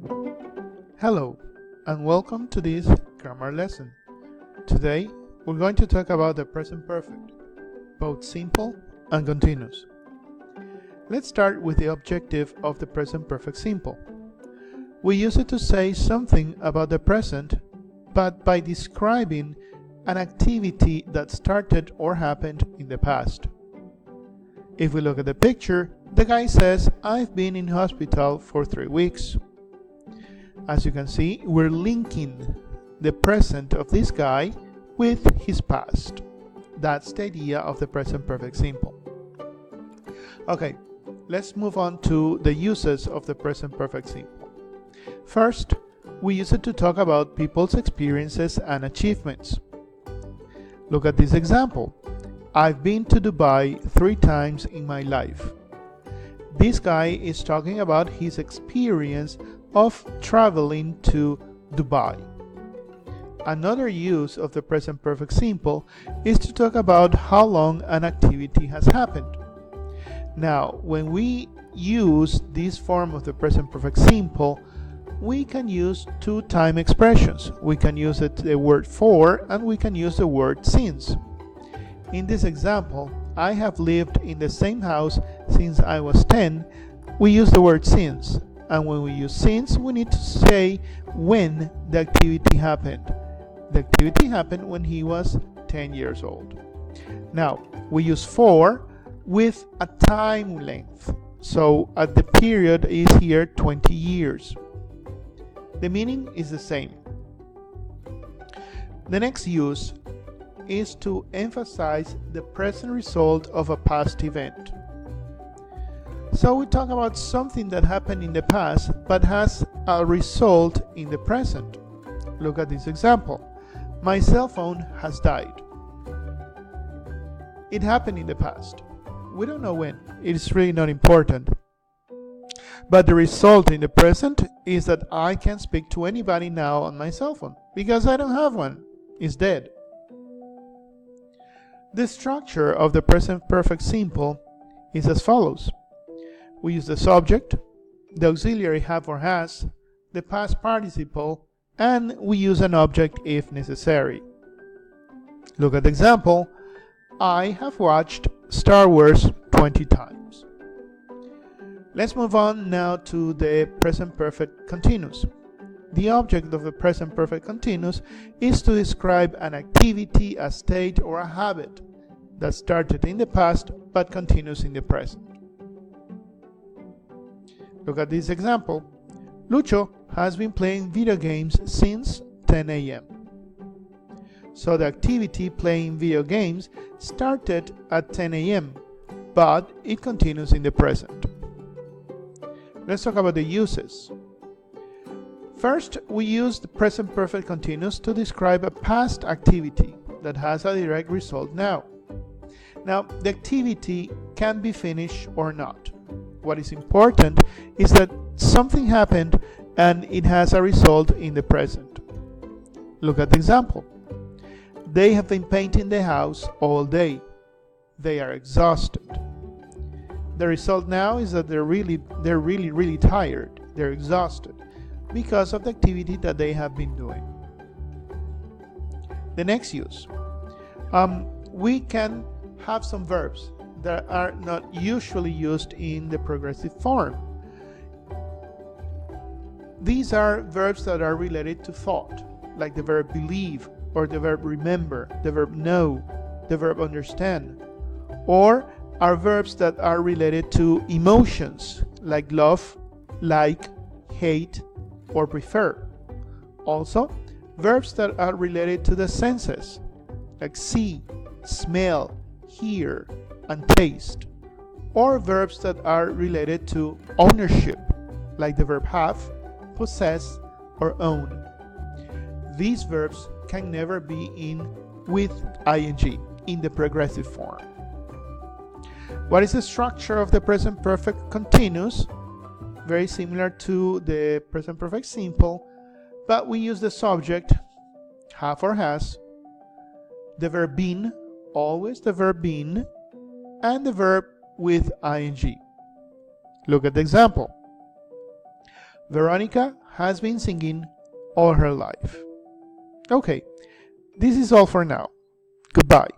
Hello, and welcome to this grammar lesson. Today, we're going to talk about the present perfect, both simple and continuous. Let's start with the objective of the present perfect simple. We use it to say something about the present, but by describing an activity that started or happened in the past. If we look at the picture, the guy says, "I've been in hospital for 3 weeks." As you can see, we're linking the present of this guy with his past. That's the idea of the present perfect simple. Okay, let's move on to the uses of the present perfect simple. First, we use it to talk about people's experiences and achievements. Look at this example. I've been to Dubai 3 times in my life. This guy is talking about his experience of traveling to Dubai. Another use of the present perfect simple is to talk about how long an activity has happened. Now, when we use this form of the present perfect simple, we can use 2 time expressions. We can use the word for and we can use the word since. In this example, I have lived in the same house since I was 10. We use the word since. And when we use since, we need to say when the activity happened. The activity happened when he was 10 years old. Now, we use for with a time length. So at the period is here 20 years. The meaning is the same. The next use is to emphasize the present result of a past event. So we talk about something that happened in the past but has a result in the present. Look at this example. My cell phone has died. It happened in the past. We don't know when. It's really not important. But the result in the present is that I can speak to anybody now on my cell phone because I don't have one. It's dead. The structure of the present perfect simple is as follows. We use the subject, the auxiliary have or has, the past participle, and we use an object if necessary. Look at the example. I have watched Star Wars 20 times. Let's move on now to the present perfect continuous. The object of the present perfect continuous is to describe an activity, a state, or a habit that started in the past but continues in the present. Look at this example. Lucho has been playing video games since 10 a.m. So the activity playing video games started at 10 a.m., but it continues in the present. Let's talk about the uses. First, we use the present perfect continuous to describe a past activity that has a direct result now. Now, the activity can be finished or not. What is important is that something happened and it has a result in the present. Look at the example. They have been painting the house all day. They are exhausted. The result now is that they're really tired. They're exhausted because of the activity that they have been doing. The next use. We can have some verbs that are not usually used in the progressive form. These are verbs that are related to thought, like the verb believe, or the verb remember, the verb know, the verb understand, or are verbs that are related to emotions, like love, like, hate, or prefer. Also, verbs that are related to the senses, like see, smell, hear, and taste, or verbs that are related to ownership, like the verb have, possess, or own. These verbs can never be with ing in the progressive form. What is the structure of the present perfect continuous? Very similar to the present perfect simple, but we use the subject, have or has, the verb been, always the verb been, and the verb with ing. Look at the example. Veronica has been singing all her life. Okay, this is all for now. Goodbye.